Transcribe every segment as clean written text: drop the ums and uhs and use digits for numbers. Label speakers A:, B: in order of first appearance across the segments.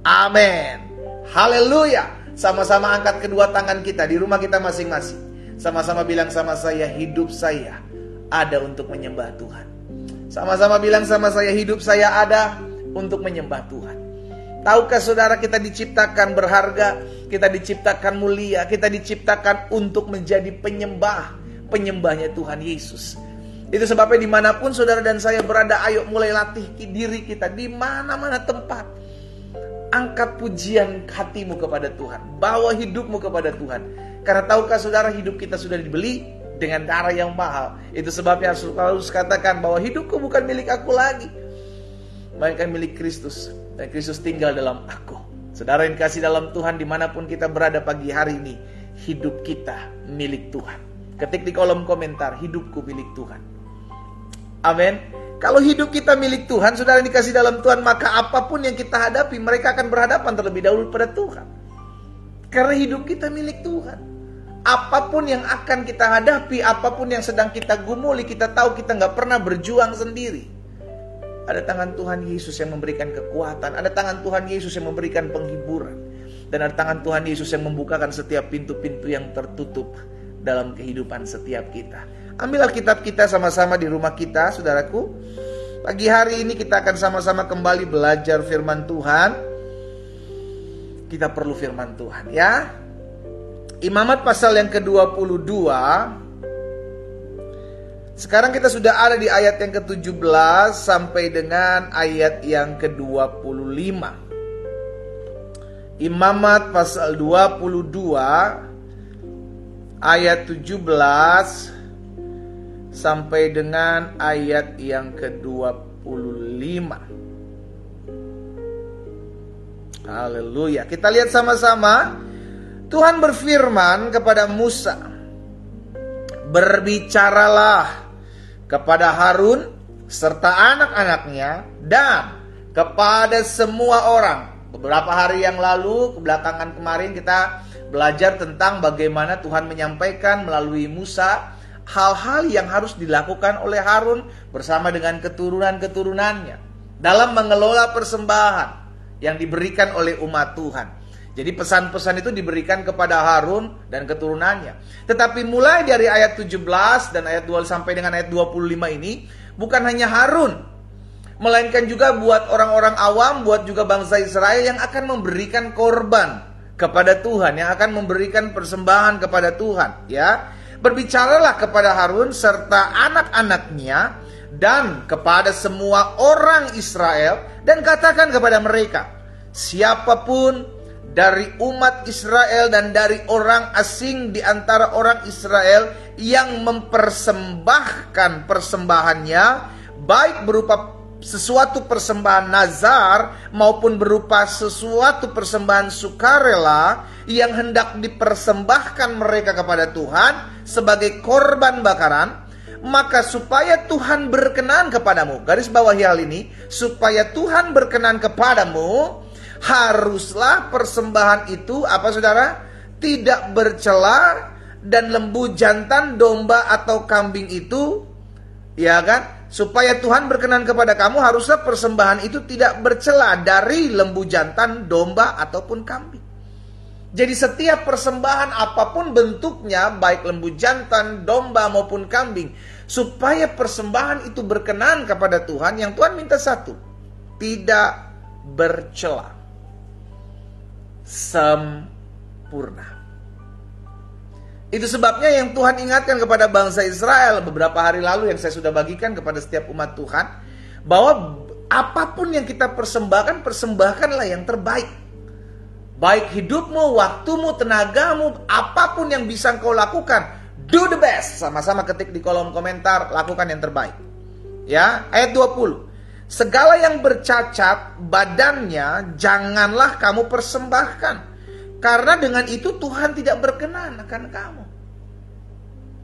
A: Amin. Haleluya. Sama-sama angkat kedua tangan kita di rumah kita masing-masing. Sama-sama bilang sama saya, hidup saya ada untuk menyembah Tuhan. Sama-sama bilang sama saya, hidup saya ada untuk menyembah Tuhan. Tahukah saudara, kita diciptakan berharga, kita diciptakan mulia, kita diciptakan untuk menjadi penyembahnya Tuhan Yesus. Itu sebabnya dimanapun saudara dan saya berada, ayo mulai latih diri kita di mana-mana tempat. Angkat pujian hatimu kepada Tuhan, bawa hidupmu kepada Tuhan. Karena tahukah saudara, hidup kita sudah dibeli dengan darah yang mahal. Itu sebabnya Paulus katakan bahwa hidupku bukan milik aku lagi, melainkan milik Kristus. Dan Kristus tinggal dalam aku. Saudara yang kasih dalam Tuhan, dimanapun kita berada pagi hari ini, hidup kita milik Tuhan. Ketik di kolom komentar, hidupku milik Tuhan. Amin. Kalau hidup kita milik Tuhan, saudara yang dikasih dalam Tuhan, maka apapun yang kita hadapi, mereka akan berhadapan terlebih dahulu pada Tuhan. Karena hidup kita milik Tuhan. Apapun yang akan kita hadapi, apapun yang sedang kita gumuli, kita tahu kita gak pernah berjuang sendiri. Ada tangan Tuhan Yesus yang memberikan kekuatan, ada tangan Tuhan Yesus yang memberikan penghiburan, dan ada tangan Tuhan Yesus yang membukakan setiap pintu-pintu yang tertutup dalam kehidupan setiap kita. Ambil Alkitab kita sama-sama di rumah kita, saudaraku. Pagi hari ini kita akan sama-sama kembali belajar firman Tuhan. Kita perlu firman Tuhan, ya. Imamat pasal yang ke-22. Sekarang kita sudah ada di ayat yang ke-17 sampai dengan ayat yang ke-25. Imamat pasal 22 ayat 17 sampai dengan ayat yang ke-25. Haleluya. Kita lihat sama-sama. Tuhan berfirman kepada Musa, berbicaralah kepada Harun serta anak-anaknya dan kepada semua orang. Beberapa hari yang lalu, kebelakangan kemarin kita belajar tentang bagaimana Tuhan menyampaikan melalui Musa hal-hal yang harus dilakukan oleh Harun bersama dengan keturunan-keturunannya dalam mengelola persembahan yang diberikan oleh umat Tuhan. Jadi pesan-pesan itu diberikan kepada Harun dan keturunannya. Tetapi mulai dari ayat 17 dan ayat 2 sampai dengan ayat 25 ini, bukan hanya Harun, melainkan juga buat orang-orang awam, buat juga bangsa Israel yang akan memberikan korban kepada Tuhan, yang akan memberikan persembahan kepada Tuhan, ya. Berbicaralah kepada Harun serta anak-anaknya dan kepada semua orang Israel, dan katakan kepada mereka, siapapun dari umat Israel dan dari orang asing di antara orang Israel yang mempersembahkan persembahannya, baik berupa sesuatu persembahan nazar maupun berupa sesuatu persembahan sukarela yang hendak dipersembahkan mereka kepada Tuhan sebagai korban bakaran, maka supaya Tuhan berkenan kepadamu, garis bawahi hal ini, supaya Tuhan berkenan kepadamu, haruslah persembahan itu, apa saudara? Tidak bercela, dan lembu jantan, domba atau kambing itu, ya kan? Supaya Tuhan berkenan kepada kamu, haruslah persembahan itu tidak bercela dari lembu jantan, domba ataupun kambing. Jadi setiap persembahan apapun bentuknya, baik lembu jantan, domba maupun kambing, supaya persembahan itu berkenan kepada Tuhan, yang Tuhan minta satu, tidak bercela, sempurna. Itu sebabnya yang Tuhan ingatkan kepada bangsa Israel beberapa hari lalu, yang saya sudah bagikan kepada setiap umat Tuhan, bahwa apapun yang kita persembahkan, persembahkanlah yang terbaik. Baik hidupmu, waktumu, tenagamu, apapun yang bisa kau lakukan, do the best. Sama-sama ketik di kolom komentar, lakukan yang terbaik. Ya, ayat 20. Segala yang bercacat badannya janganlah kamu persembahkan, karena dengan itu Tuhan tidak berkenan akan kamu.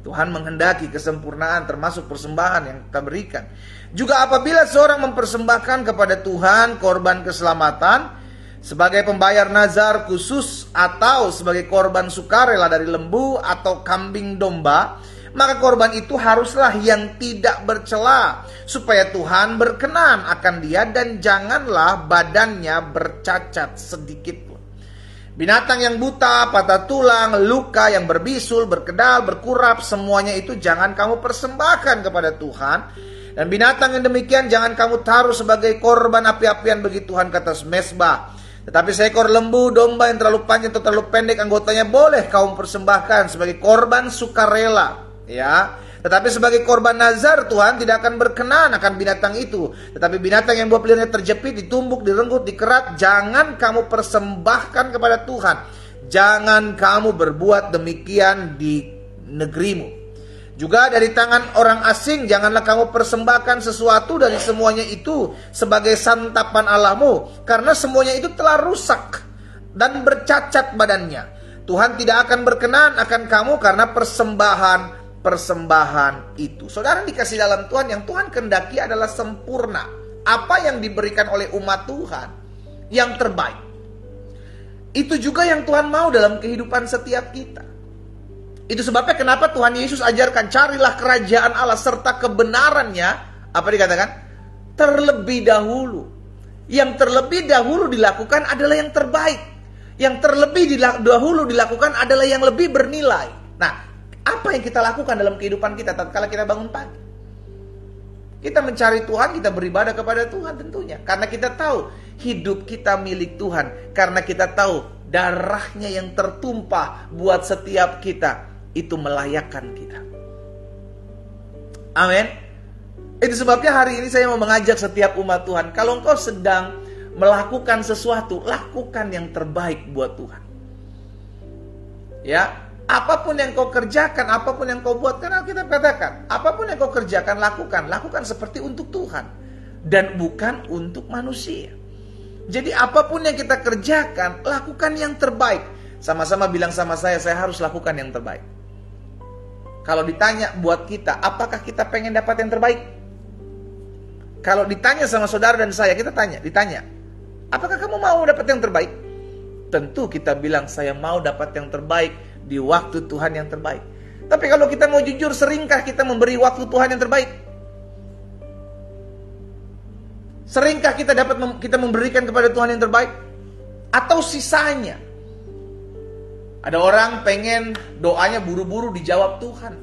A: Tuhan menghendaki kesempurnaan termasuk persembahan yang kita berikan. Juga apabila seorang mempersembahkan kepada Tuhan korban keselamatan sebagai pembayar nazar khusus atau sebagai korban sukarela dari lembu atau kambing domba, maka korban itu haruslah yang tidak bercela, supaya Tuhan berkenan akan dia, dan janganlah badannya bercacat sedikit pun. Binatang yang buta, patah tulang, luka, yang berbisul, berkedal, berkurap, semuanya itu jangan kamu persembahkan kepada Tuhan. Dan binatang yang demikian jangan kamu taruh sebagai korban api-apian bagi Tuhan ke atas mezbah. Tetapi seekor lembu, domba yang terlalu panjang atau terlalu pendek anggotanya boleh kamu persembahkan sebagai korban sukarela, ya. Tetapi sebagai korban nazar Tuhan tidak akan berkenan akan binatang itu. Tetapi binatang yang buah peliharaannya terjepit, ditumbuk, direnggut, dikerat, jangan kamu persembahkan kepada Tuhan. Jangan kamu berbuat demikian di negerimu. Juga dari tangan orang asing janganlah kamu persembahkan sesuatu dari semuanya itu sebagai santapan Allahmu, karena semuanya itu telah rusak dan bercacat badannya. Tuhan tidak akan berkenan akan kamu karena persembahan itu. Saudara dikasih dalam Tuhan, yang Tuhan kehendaki adalah sempurna. Apa yang diberikan oleh umat Tuhan yang terbaik. Itu juga yang Tuhan mau dalam kehidupan setiap kita. Itu sebabnya kenapa Tuhan Yesus ajarkan, carilah kerajaan Allah serta kebenarannya, apa dikatakan? Terlebih dahulu. Yang terlebih dahulu dilakukan adalah yang terbaik. Yang terlebih dahulu dilakukan adalah yang lebih bernilai. Nah, apa yang kita lakukan dalam kehidupan kita tatkala kita bangun pagi? Kita mencari Tuhan, kita beribadah kepada Tuhan tentunya. Karena kita tahu hidup kita milik Tuhan. Karena kita tahu darahnya yang tertumpah buat setiap kita itu melayakkan kita. Amin. Itu sebabnya hari ini saya mau mengajak setiap umat Tuhan, kalau engkau sedang melakukan sesuatu, lakukan yang terbaik buat Tuhan. Ya, apapun yang kau kerjakan, apapun yang kau buat, karena kita katakan, apapun yang kau kerjakan, lakukan seperti untuk Tuhan dan bukan untuk manusia. Jadi apapun yang kita kerjakan, lakukan yang terbaik. Sama-sama bilang sama saya harus lakukan yang terbaik. Kalau ditanya buat kita, apakah kita pengen dapat yang terbaik? Kalau ditanya sama saudara dan saya, ditanya, apakah kamu mau dapat yang terbaik? Tentu kita bilang, saya mau dapat yang terbaik di waktu Tuhan yang terbaik. Tapi kalau kita mau jujur, seringkah kita memberi waktu Tuhan yang terbaik? Seringkah kita memberikan kepada Tuhan yang terbaik? Atau sisanya? Ada orang pengen doanya buru-buru dijawab Tuhan.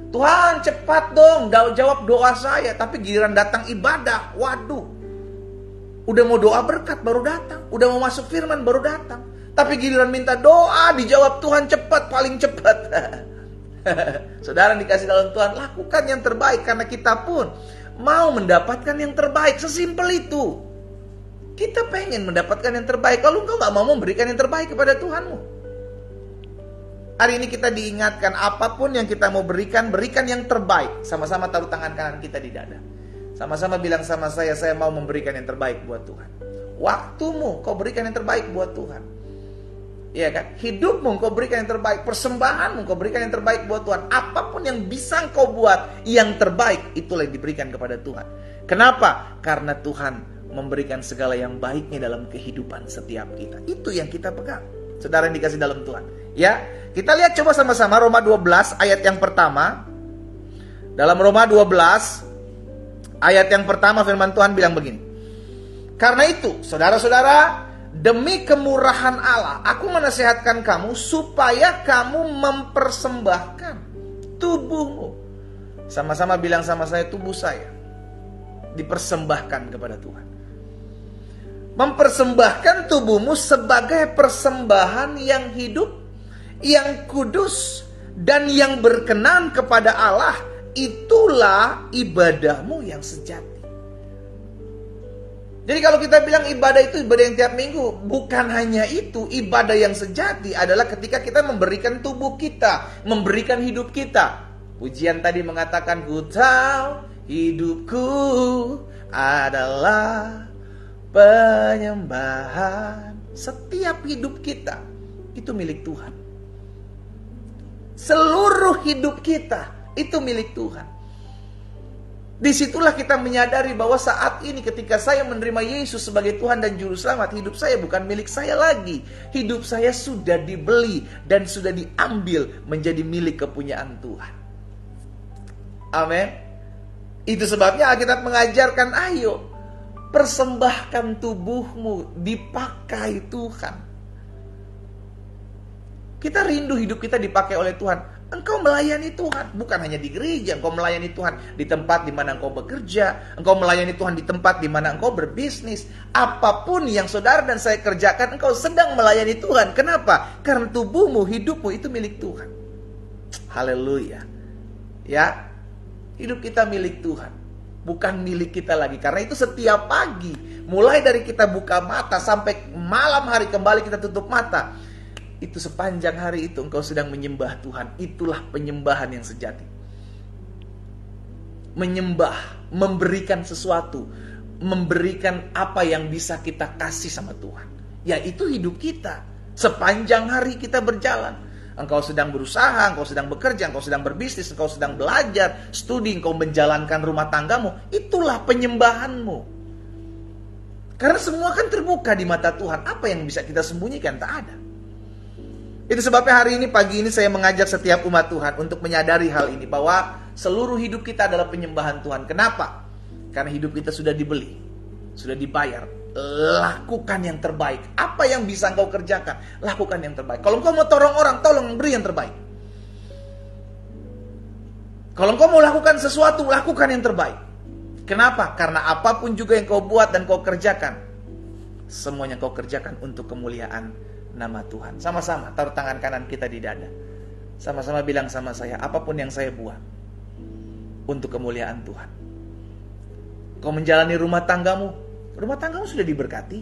A: Tuhan cepat dong jawab doa saya. Tapi giliran datang ibadah, waduh, udah mau doa berkat baru datang, udah mau masuk firman baru datang. Tapi giliran minta doa dijawab Tuhan cepat, paling cepat. Saudara dikasih dalam Tuhan, lakukan yang terbaik. Karena kita pun mau mendapatkan yang terbaik. Sesimpel itu. Kita pengen mendapatkan yang terbaik. Kalau engkau gak mau memberikan yang terbaik kepada Tuhanmu, hari ini kita diingatkan, apapun yang kita mau berikan, berikan yang terbaik. Sama-sama taruh tangan kanan kita di dada. Sama-sama bilang sama saya mau memberikan yang terbaik buat Tuhan. Waktumu kau berikan yang terbaik buat Tuhan. Iya kan? Hidupmu kau berikan yang terbaik. Persembahanmu kau berikan yang terbaik buat Tuhan. Apapun yang bisa kau buat yang terbaik, itulah yang diberikan kepada Tuhan. Kenapa? Karena Tuhan memberikan segala yang baiknya dalam kehidupan setiap kita. Itu yang kita pegang. Saudara yang dikasih dalam Tuhan. Ya, kita lihat coba sama-sama Roma 12 ayat yang pertama. Dalam Roma 12 ayat yang pertama firman Tuhan bilang begini. Karena itu, saudara-saudara, demi kemurahan Allah, aku menasihatkan kamu supaya kamu mempersembahkan tubuhmu. Sama-sama bilang sama saya, tubuh saya dipersembahkan kepada Tuhan. Mempersembahkan tubuhmu sebagai persembahan yang hidup, yang kudus, dan yang berkenan kepada Allah. Itulah ibadahmu yang sejati. Jadi kalau kita bilang ibadah itu ibadah yang tiap minggu, bukan hanya itu. Ibadah yang sejati adalah ketika kita memberikan tubuh kita, memberikan hidup kita. Pujian tadi mengatakan, ku tahu hidupku adalah penyembahan. Setiap hidup kita itu milik Tuhan. Seluruh hidup kita itu milik Tuhan. Disitulah kita menyadari bahwa saat ini ketika saya menerima Yesus sebagai Tuhan dan Juru Selamat, hidup saya bukan milik saya lagi. Hidup saya sudah dibeli dan sudah diambil menjadi milik kepunyaan Tuhan. Amin. Itu sebabnya Alkitab mengajarkan, ayo persembahkan tubuhmu dipakai Tuhan. Kita rindu hidup kita dipakai oleh Tuhan. Engkau melayani Tuhan, bukan hanya di gereja. Engkau melayani Tuhan di tempat di mana engkau bekerja. Engkau melayani Tuhan di tempat di mana engkau berbisnis. Apapun yang saudara dan saya kerjakan, engkau sedang melayani Tuhan. Kenapa? Karena tubuhmu, hidupmu itu milik Tuhan. Haleluya. Ya, hidup kita milik Tuhan, bukan milik kita lagi. Karena itu setiap pagi, mulai dari kita buka mata sampai malam hari kembali kita tutup mata, itu sepanjang hari itu engkau sedang menyembah Tuhan. Itulah penyembahan yang sejati. Menyembah, memberikan sesuatu, memberikan apa yang bisa kita kasih sama Tuhan. Yaitu hidup kita. Sepanjang hari kita berjalan. Engkau sedang berusaha, engkau sedang bekerja, engkau sedang berbisnis, engkau sedang belajar, studi, engkau menjalankan rumah tanggamu. Itulah penyembahanmu. Karena semua kan terbuka di mata Tuhan. Apa yang bisa kita sembunyikan? Tak ada. Itu sebabnya hari ini, pagi ini saya mengajak setiap umat Tuhan untuk menyadari hal ini, bahwa seluruh hidup kita adalah penyembahan Tuhan. Kenapa? Karena hidup kita sudah dibeli, sudah dibayar. Lakukan yang terbaik. Apa yang bisa engkau kerjakan, lakukan yang terbaik. Kalau engkau mau tolong orang, tolong beri yang terbaik. Kalau engkau mau lakukan sesuatu, lakukan yang terbaik. Kenapa? Karena apapun juga yang kau buat dan kau kerjakan, semuanya kau kerjakan untuk kemuliaan nama Tuhan. Sama-sama taruh tangan kanan kita di dada. Sama-sama bilang sama saya, apapun yang saya buat untuk kemuliaan Tuhan. Kau menjalani rumah tanggamu sudah diberkati.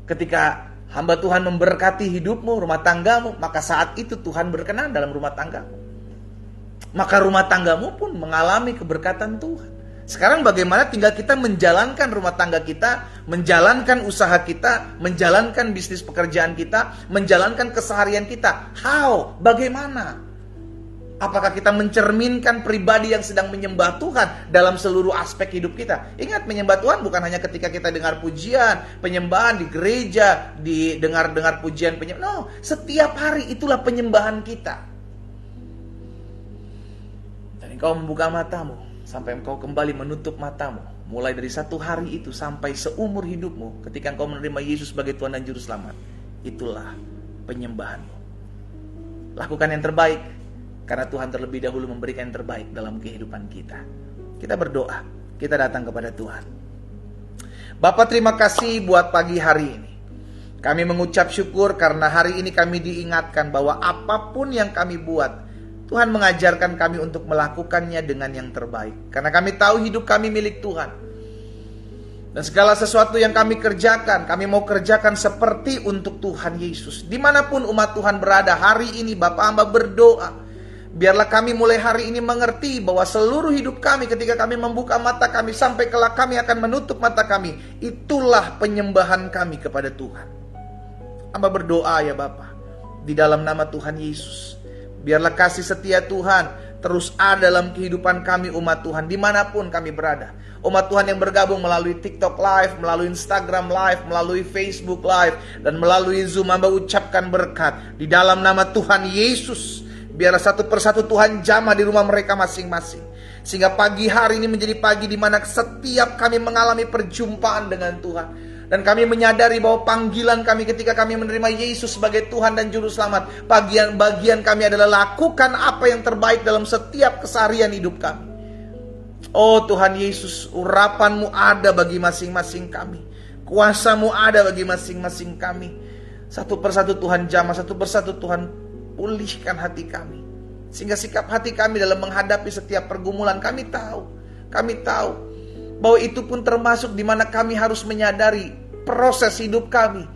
A: Ketika hamba Tuhan memberkati hidupmu, rumah tanggamu, maka saat itu Tuhan berkenan dalam rumah tanggamu. Maka rumah tanggamu pun mengalami keberkatan Tuhan. Sekarang bagaimana tinggal kita menjalankan rumah tangga kita, menjalankan usaha kita, menjalankan bisnis pekerjaan kita, menjalankan keseharian kita. How? Bagaimana? Apakah kita mencerminkan pribadi yang sedang menyembah Tuhan dalam seluruh aspek hidup kita? Ingat, menyembah Tuhan bukan hanya ketika kita dengar pujian, penyembahan di gereja, dengar pujian, no, setiap hari itulah penyembahan kita. Dan engkau membuka matamu sampai engkau kembali menutup matamu, mulai dari satu hari itu sampai seumur hidupmu, ketika engkau menerima Yesus sebagai Tuhan dan Juru Selamat, itulah penyembahanmu. Lakukan yang terbaik, karena Tuhan terlebih dahulu memberikan yang terbaik dalam kehidupan kita. Kita berdoa, kita datang kepada Tuhan. Bapa, terima kasih buat pagi hari ini. Kami mengucap syukur karena hari ini kami diingatkan bahwa apapun yang kami buat, Tuhan mengajarkan kami untuk melakukannya dengan yang terbaik. Karena kami tahu hidup kami milik Tuhan. Dan segala sesuatu yang kami kerjakan, kami mau kerjakan seperti untuk Tuhan Yesus. Dimanapun umat Tuhan berada hari ini, Bapa hamba berdoa, biarlah kami mulai hari ini mengerti bahwa seluruh hidup kami ketika kami membuka mata kami sampai kelak kami akan menutup mata kami, itulah penyembahan kami kepada Tuhan. Hamba berdoa ya Bapa, di dalam nama Tuhan Yesus, biarlah kasih setia Tuhan terus ada dalam kehidupan kami umat Tuhan dimanapun kami berada. Umat Tuhan yang bergabung melalui TikTok Live, melalui Instagram Live, melalui Facebook Live, dan melalui Zoom, hamba ucapkan berkat di dalam nama Tuhan Yesus. Biarlah satu persatu Tuhan jamah di rumah mereka masing-masing, sehingga pagi hari ini menjadi pagi di mana setiap kami mengalami perjumpaan dengan Tuhan. Dan kami menyadari bahwa panggilan kami ketika kami menerima Yesus sebagai Tuhan dan Juru Selamat, bagian kami adalah lakukan apa yang terbaik dalam setiap keseharian hidup kami. Oh Tuhan Yesus, urapan-Mu ada bagi masing-masing kami, kuasa-Mu ada bagi masing-masing kami. Satu persatu Tuhan jamah, satu persatu Tuhan pulihkan hati kami, sehingga sikap hati kami dalam menghadapi setiap pergumulan, kami tahu bahwa itu pun termasuk di mana kami harus menyadari proses hidup kami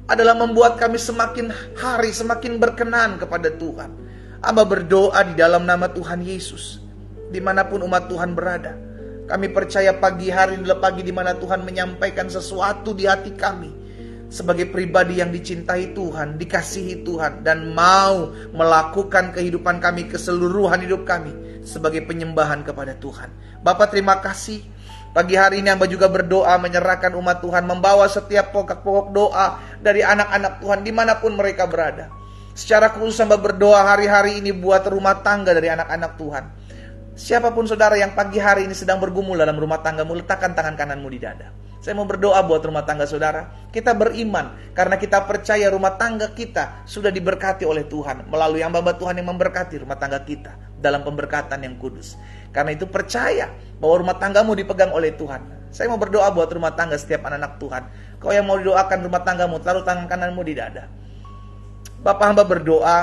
A: adalah membuat kami semakin hari semakin berkenan kepada Tuhan. Hamba berdoa di dalam nama Tuhan Yesus, dimanapun umat Tuhan berada, kami percaya pagi hari adalah pagi di mana Tuhan menyampaikan sesuatu di hati kami sebagai pribadi yang dicintai Tuhan, dikasihi Tuhan, dan mau melakukan kehidupan kami, keseluruhan hidup kami sebagai penyembahan kepada Tuhan. Bapa, terima kasih. Pagi hari ini hamba juga berdoa menyerahkan umat Tuhan, membawa setiap pokok-pokok doa dari anak-anak Tuhan dimanapun mereka berada. Secara khusus hamba berdoa hari-hari ini buat rumah tangga dari anak-anak Tuhan. Siapapun saudara yang pagi hari ini sedang bergumul dalam rumah tanggamu, letakkan tangan kananmu di dada. Saya mau berdoa buat rumah tangga saudara. Kita beriman karena kita percaya rumah tangga kita sudah diberkati oleh Tuhan melalui hamba Tuhan yang memberkati rumah tangga kita dalam pemberkatan yang kudus. Karena itu percaya bahwa rumah tanggamu dipegang oleh Tuhan. Saya mau berdoa buat rumah tangga setiap anak-anak Tuhan. Kau yang mau didoakan rumah tanggamu, taruh tangan kananmu di dada. Bapak hamba berdoa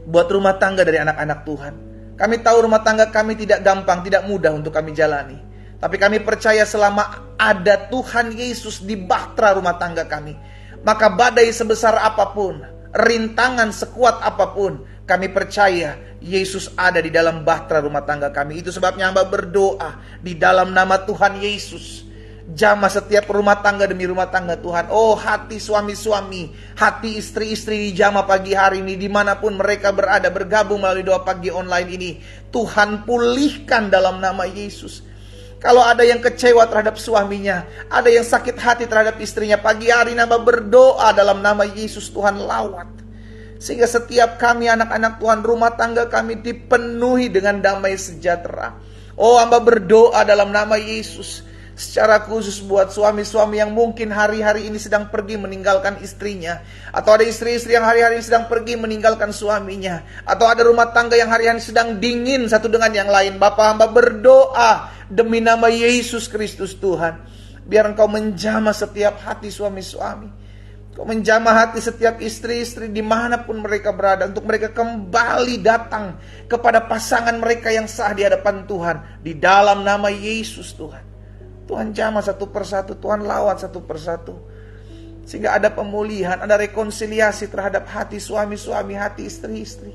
A: buat rumah tangga dari anak-anak Tuhan. Kami tahu rumah tangga kami tidak gampang, tidak mudah untuk kami jalani. Tapi kami percaya selama ada Tuhan Yesus di bahtera rumah tangga kami, maka badai sebesar apapun, rintangan sekuat apapun, kami percaya Yesus ada di dalam bahtera rumah tangga kami. Itu sebabnya hamba berdoa di dalam nama Tuhan Yesus. Jamah setiap rumah tangga demi rumah tangga Tuhan. Oh, hati suami-suami, hati istri-istri dijamah pagi hari ini, dimanapun mereka berada, bergabung melalui doa pagi online ini. Tuhan pulihkan dalam nama Yesus. Kalau ada yang kecewa terhadap suaminya, ada yang sakit hati terhadap istrinya, pagi hari hamba berdoa dalam nama Yesus, Tuhan lawat. Sehingga setiap kami anak-anak Tuhan, rumah tangga kami dipenuhi dengan damai sejahtera. Oh, hamba berdoa dalam nama Yesus. Secara khusus buat suami-suami yang mungkin hari-hari ini sedang pergi meninggalkan istrinya. Atau ada istri-istri yang hari-hari ini sedang pergi meninggalkan suaminya. Atau ada rumah tangga yang hari-hari sedang dingin satu dengan yang lain. Bapak hamba berdoa demi nama Yesus Kristus Tuhan. Biar Engkau menjamah setiap hati suami-suami. Engkau menjamah hati setiap istri-istri dimanapun mereka berada. Untuk mereka kembali datang kepada pasangan mereka yang sah di hadapan Tuhan. Di dalam nama Yesus Tuhan. Tuhan jamah satu persatu, Tuhan lawat satu persatu. Sehingga ada pemulihan, ada rekonsiliasi terhadap hati suami-suami, hati istri-istri.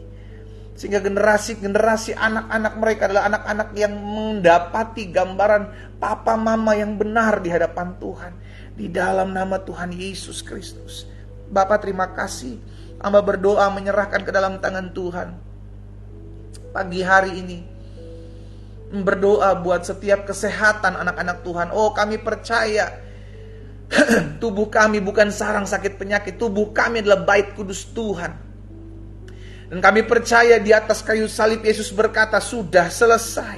A: Sehingga generasi-generasi anak-anak mereka adalah anak-anak yang mendapati gambaran papa mama yang benar di hadapan Tuhan. Di dalam nama Tuhan Yesus Kristus. Bapa terima kasih. Hamba berdoa menyerahkan ke dalam tangan Tuhan. Pagi hari ini. Berdoa buat setiap kesehatan anak-anak Tuhan. Oh, kami percaya tubuh kami bukan sarang sakit penyakit. Tubuh kami adalah bait kudus Tuhan. Dan kami percaya di atas kayu salib Yesus berkata, sudah selesai.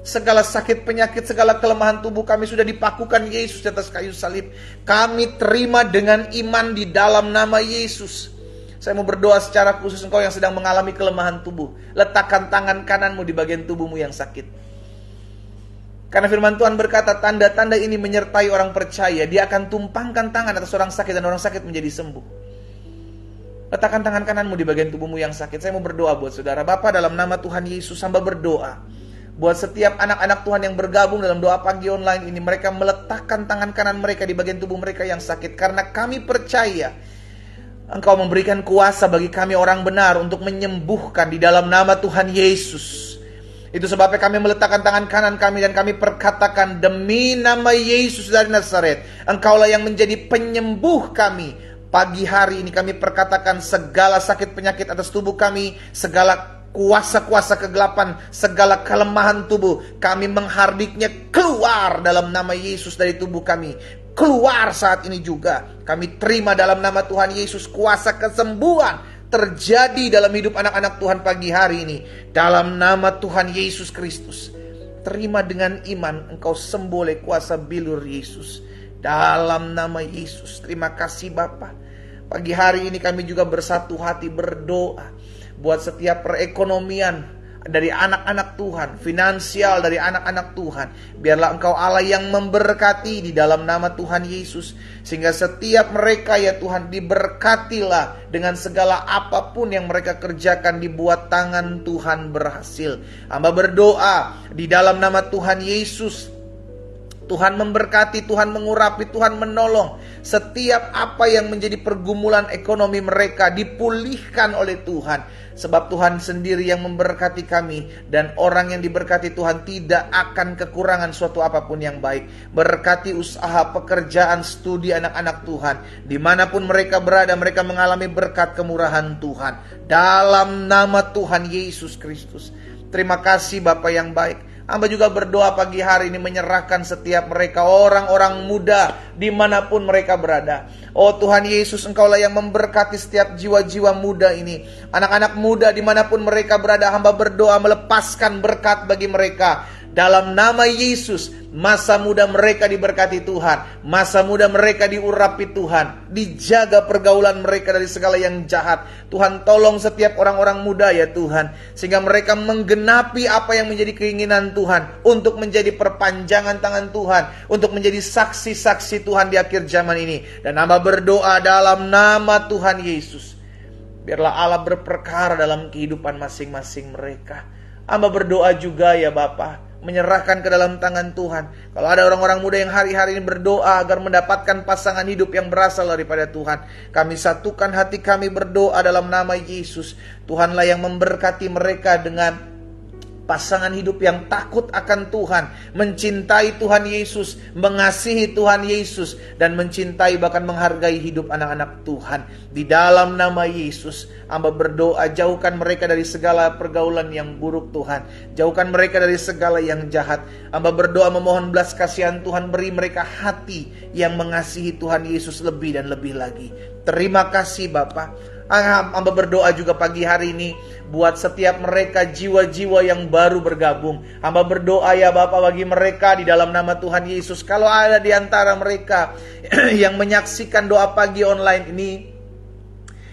A: Segala sakit penyakit, segala kelemahan tubuh kami sudah dipakukan Yesus di atas kayu salib. Kami terima dengan iman di dalam nama Yesus. Saya mau berdoa secara khusus engkau yang sedang mengalami kelemahan tubuh. Letakkan tangan kananmu di bagian tubuhmu yang sakit. Karena firman Tuhan berkata, tanda-tanda ini menyertai orang percaya. Dia akan tumpangkan tangan atas orang sakit dan orang sakit menjadi sembuh. Letakkan tangan kananmu di bagian tubuhmu yang sakit. Saya mau berdoa buat saudara. Bapa, dalam nama Tuhan Yesus, hamba berdoa buat setiap anak-anak Tuhan yang bergabung dalam doa pagi online ini. Mereka meletakkan tangan kanan mereka di bagian tubuh mereka yang sakit. Karena kami percaya Engkau memberikan kuasa bagi kami orang benar untuk menyembuhkan di dalam nama Tuhan Yesus. Itu sebabnya kami meletakkan tangan kanan kami dan kami perkatakan demi nama Yesus dari Nazaret, Engkaulah yang menjadi penyembuh kami. Pagi hari ini kami perkatakan segala sakit penyakit atas tubuh kami, segala kuasa-kuasa kegelapan, segala kelemahan tubuh, kami menghardiknya keluar dalam nama Yesus dari tubuh kami. Keluar saat ini juga. Kami terima dalam nama Tuhan Yesus kuasa kesembuhan terjadi dalam hidup anak-anak Tuhan pagi hari ini. Dalam nama Tuhan Yesus Kristus. Terima dengan iman engkau sembuh oleh kuasa bilur Yesus. Dalam nama Yesus. Terima kasih Bapa. Pagi hari ini kami juga bersatu hati berdoa buat setiap perekonomian dari anak-anak Tuhan, finansial dari anak-anak Tuhan. Biarlah Engkau Allah yang memberkati di dalam nama Tuhan Yesus. Sehingga setiap mereka ya Tuhan diberkatilah dengan segala apapun yang mereka kerjakan dibuat tangan Tuhan berhasil. Hamba berdoa di dalam nama Tuhan Yesus. Tuhan memberkati, Tuhan mengurapi, Tuhan menolong. Setiap apa yang menjadi pergumulan ekonomi mereka dipulihkan oleh Tuhan. Sebab Tuhan sendiri yang memberkati kami. Dan orang yang diberkati Tuhan tidak akan kekurangan suatu apapun yang baik. Berkati usaha, pekerjaan, studi anak-anak Tuhan. Dimanapun mereka berada, mereka mengalami berkat kemurahan Tuhan. Dalam nama Tuhan Yesus Kristus. Terima kasih Bapa yang baik. Hamba juga berdoa pagi hari ini menyerahkan setiap mereka, orang-orang muda dimanapun mereka berada. Oh Tuhan Yesus, Engkaulah yang memberkati setiap jiwa-jiwa muda ini. Anak-anak muda dimanapun mereka berada, hamba berdoa melepaskan berkat bagi mereka. Dalam nama Yesus, masa muda mereka diberkati Tuhan. Masa muda mereka diurapi Tuhan. Dijaga pergaulan mereka dari segala yang jahat. Tuhan, tolong setiap orang-orang muda ya Tuhan, sehingga mereka menggenapi apa yang menjadi keinginan Tuhan, untuk menjadi perpanjangan tangan Tuhan, untuk menjadi saksi-saksi Tuhan di akhir zaman ini. Dan hamba berdoa dalam nama Tuhan Yesus, biarlah Allah berperkara dalam kehidupan masing-masing mereka. Hamba berdoa juga ya Bapa, menyerahkan ke dalam tangan Tuhan. Kalau ada orang-orang muda yang hari-hari ini berdoa agar mendapatkan pasangan hidup yang berasal daripada Tuhan, kami satukan hati kami berdoa dalam nama Yesus. Tuhanlah yang memberkati mereka dengan pasangan hidup yang takut akan Tuhan, mencintai Tuhan Yesus, mengasihi Tuhan Yesus, dan mencintai bahkan menghargai hidup anak-anak Tuhan. Di dalam nama Yesus, hamba berdoa, jauhkan mereka dari segala pergaulan yang buruk Tuhan. Jauhkan mereka dari segala yang jahat. Hamba berdoa memohon belas kasihan Tuhan, beri mereka hati yang mengasihi Tuhan Yesus lebih dan lebih lagi. Terima kasih Bapa. Hamba berdoa juga pagi hari ini buat setiap mereka, jiwa-jiwa yang baru bergabung. Hamba berdoa ya Bapa bagi mereka di dalam nama Tuhan Yesus. Kalau ada di antara mereka yang menyaksikan doa pagi online ini,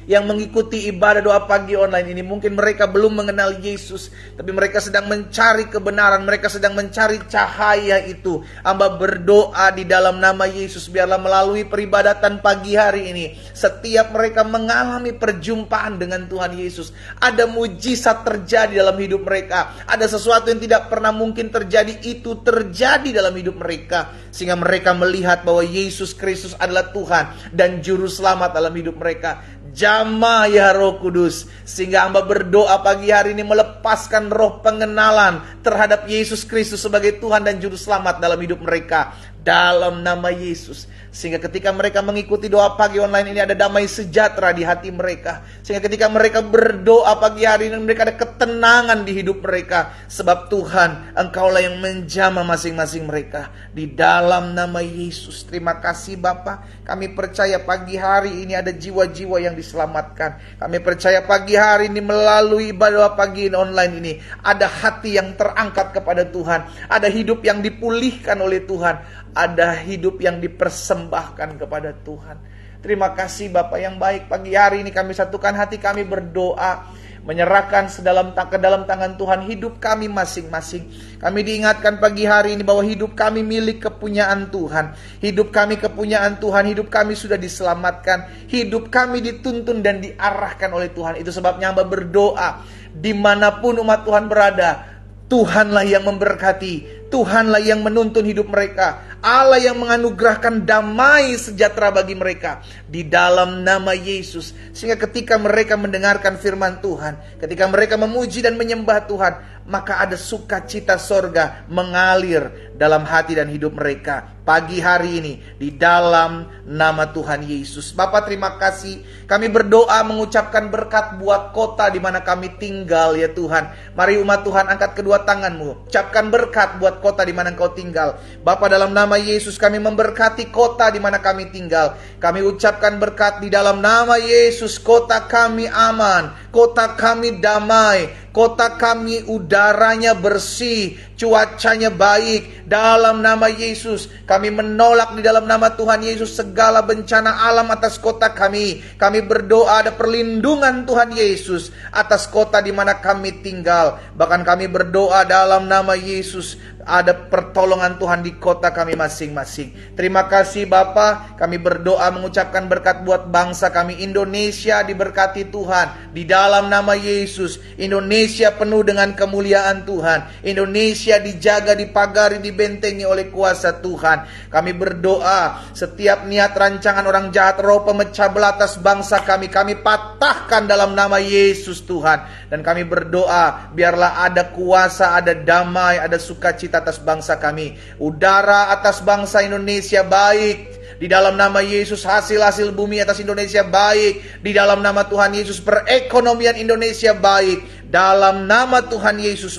A: yang mengikuti ibadah doa pagi online ini, mungkin mereka belum mengenal Yesus, tapi mereka sedang mencari kebenaran, mereka sedang mencari cahaya itu. Hamba berdoa di dalam nama Yesus, biarlah melalui peribadatan pagi hari ini, setiap mereka mengalami perjumpaan dengan Tuhan Yesus. Ada mujizat terjadi dalam hidup mereka. Ada sesuatu yang tidak pernah mungkin terjadi, itu terjadi dalam hidup mereka, sehingga mereka melihat bahwa Yesus Kristus adalah Tuhan dan Juru Selamat dalam hidup mereka. Jamah ya Roh Kudus, sehingga hamba berdoa pagi hari ini melepaskan roh pengenalan terhadap Yesus Kristus sebagai Tuhan dan Juru Selamat dalam hidup mereka, dalam nama Yesus. Sehingga ketika mereka mengikuti doa pagi online ini, ada damai sejahtera di hati mereka. Sehingga ketika mereka berdoa pagi hari ini, mereka ada ketenangan di hidup mereka. Sebab Tuhan, Engkaulah yang menjamah masing-masing mereka. Di dalam nama Yesus. Terima kasih Bapa. Kami percaya pagi hari ini ada jiwa-jiwa yang diselamatkan. Kami percaya pagi hari ini melalui ibadah pagi online ini, ada hati yang terangkat kepada Tuhan. Ada hidup yang dipulihkan oleh Tuhan. Ada hidup yang dipersembahkan kepada Tuhan. Terima kasih Bapa yang baik. Pagi hari ini kami satukan hati kami berdoa, menyerahkan ke dalam tangan Tuhan hidup kami masing-masing. Kami diingatkan pagi hari ini bahwa hidup kami milik kepunyaan Tuhan. Hidup kami kepunyaan Tuhan. Hidup kami sudah diselamatkan. Hidup kami dituntun dan diarahkan oleh Tuhan. Itu sebabnya hamba berdoa, dimanapun umat Tuhan berada, Tuhanlah yang memberkati, Tuhanlah yang menuntun hidup mereka, Allah yang menganugerahkan damai sejahtera bagi mereka di dalam nama Yesus. Sehingga ketika mereka mendengarkan firman Tuhan, ketika mereka memuji dan menyembah Tuhan, maka ada sukacita sorga mengalir dalam hati dan hidup mereka pagi hari ini di dalam nama Tuhan Yesus. Bapa, terima kasih. Kami berdoa mengucapkan berkat buat kota di mana kami tinggal ya Tuhan. Mari umat Tuhan angkat kedua tanganmu, ucapkan berkat buat kota di mana Engkau tinggal. Bapa, dalam nama Yesus kami memberkati kota di mana kami tinggal. Kami ucapkan berkat di dalam nama Yesus. Kota kami aman, kota kami damai, kota kami udaranya bersih, cuacanya baik. Dalam nama Yesus kami menolak di dalam nama Tuhan Yesus segala bencana alam atas kota kami. Kami berdoa ada perlindungan Tuhan Yesus atas kota di mana kami tinggal. Bahkan kami berdoa dalam nama Yesus ada pertolongan Tuhan di kota kami masing-masing. Terima kasih Bapa. Kami berdoa mengucapkan berkat buat bangsa kami Indonesia, diberkati Tuhan di dalam nama Yesus. Indonesia penuh dengan kemuliaan Tuhan. Indonesia dijaga, dipagari, dibentengi oleh kuasa Tuhan. Kami berdoa setiap niat rancangan orang jahat, roh pemecah belah atas bangsa kami patahkan dalam nama Yesus Tuhan. Dan kami berdoa biarlah ada kuasa, ada damai, ada sukacita atas bangsa kami. Udara atas bangsa Indonesia baik. Di dalam nama Yesus hasil-hasil bumi atas Indonesia baik. Di dalam nama Tuhan Yesus perekonomian Indonesia baik. Dalam nama Tuhan Yesus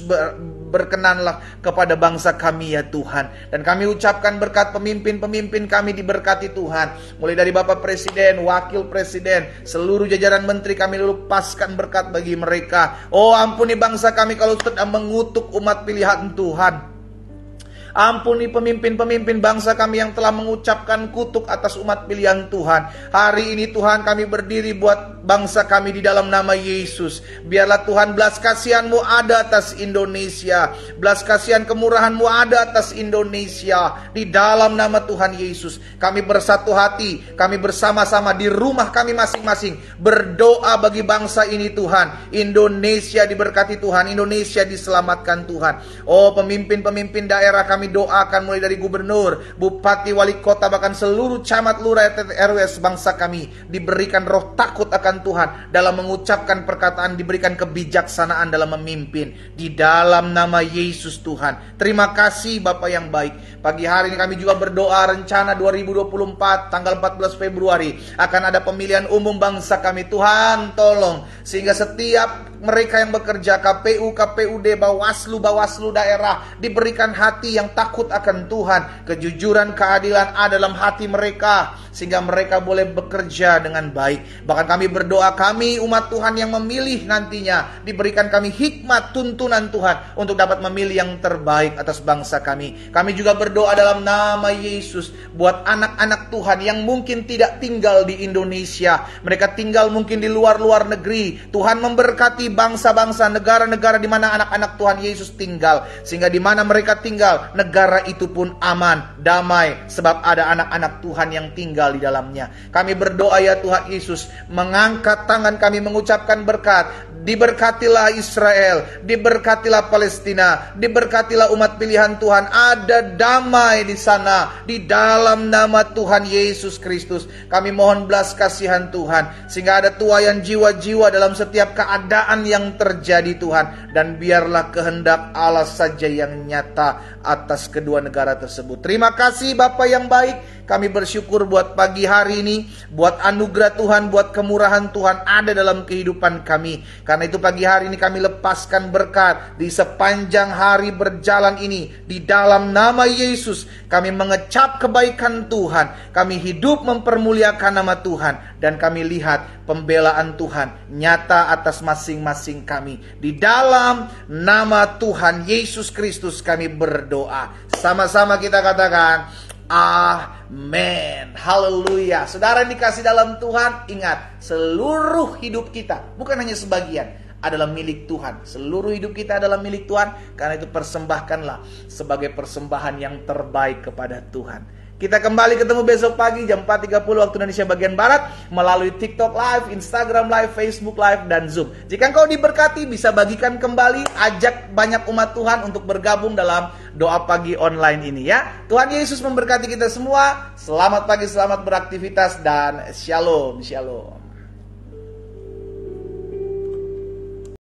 A: berkenanlah kepada bangsa kami ya Tuhan. Dan kami ucapkan berkat pemimpin-pemimpin kami diberkati Tuhan. Mulai dari Bapak Presiden, Wakil Presiden, seluruh jajaran menteri kami lepaskan berkat bagi mereka. Oh ampuni bangsa kami kalau sedang mengutuk umat pilihan Tuhan. Ampuni pemimpin-pemimpin bangsa kami yang telah mengucapkan kutuk atas umat pilihan Tuhan. Hari ini Tuhan kami berdiri buat bangsa kami di dalam nama Yesus. Biarlah Tuhan belas kasihan-Mu ada atas Indonesia. Belas kasihan kemurahan-Mu ada atas Indonesia. Di dalam nama Tuhan Yesus kami bersatu hati, kami bersama-sama di rumah kami masing-masing berdoa bagi bangsa ini Tuhan. Indonesia diberkati Tuhan, Indonesia diselamatkan Tuhan. Oh pemimpin-pemimpin daerah kami doakan mulai dari gubernur, bupati, wali kota, bahkan seluruh camat, lurah, RW bangsa kami diberikan roh takut akan Tuhan dalam mengucapkan perkataan, diberikan kebijaksanaan dalam memimpin di dalam nama Yesus Tuhan. Terima kasih Bapa yang baik. Pagi hari ini kami juga berdoa rencana 2024 tanggal 14 Februari akan ada pemilihan umum bangsa kami. Tuhan tolong sehingga setiap mereka yang bekerja, KPU, KPUD, Bawaslu daerah diberikan hati yang takut akan Tuhan. Kejujuran, keadilan ada dalam hati mereka sehingga mereka boleh bekerja dengan baik. Bahkan kami berdoa, kami umat Tuhan yang memilih nantinya diberikan kami hikmat tuntunan Tuhan untuk dapat memilih yang terbaik atas bangsa kami. Kami juga berdoa dalam nama Yesus buat anak-anak Tuhan yang mungkin tidak tinggal di Indonesia, mereka tinggal mungkin di luar negeri. Tuhan memberkati bangsa-bangsa, negara-negara di mana anak-anak Tuhan Yesus tinggal, sehingga di mana mereka tinggal, negara itu pun aman, damai, sebab ada anak-anak Tuhan yang tinggal di dalamnya. Kami berdoa ya Tuhan Yesus, mengangkat tangan kami mengucapkan berkat. Diberkatilah Israel, diberkatilah Palestina, diberkatilah umat pilihan Tuhan. Ada damai di sana di dalam nama Tuhan Yesus Kristus. Kami mohon belas kasihan Tuhan sehingga ada tuaian jiwa-jiwa dalam setiap keadaan yang terjadi Tuhan, dan biarlah kehendak Allah saja yang nyata atas kedua negara tersebut. Terima kasih Bapa yang baik. Kami bersyukur buat pagi hari ini, buat anugerah Tuhan, buat kemurahan Tuhan ada dalam kehidupan kami. Karena itu pagi hari ini kami lepaskan berkat di sepanjang hari berjalan ini. Di dalam nama Yesus kami mengecap kebaikan Tuhan. Kami hidup mempermuliakan nama Tuhan. Dan kami lihat pembelaan Tuhan nyata atas masing-masing kami. Di dalam nama Tuhan Yesus Kristus kami berdoa. Sama-sama kita katakan amin. Haleluya. Saudara yang dikasih dalam Tuhan, ingat, seluruh hidup kita, bukan hanya sebagian, adalah milik Tuhan. Seluruh hidup kita adalah milik Tuhan. Karena itu persembahkanlah sebagai persembahan yang terbaik kepada Tuhan. Kita kembali ketemu besok pagi jam 4.30 waktu Indonesia bagian Barat melalui TikTok Live, Instagram Live, Facebook Live, dan Zoom. Jika engkau diberkati, bisa bagikan kembali, ajak banyak umat Tuhan untuk bergabung dalam doa pagi online ini ya. Tuhan Yesus memberkati kita semua. Selamat pagi, selamat beraktivitas, dan shalom, shalom.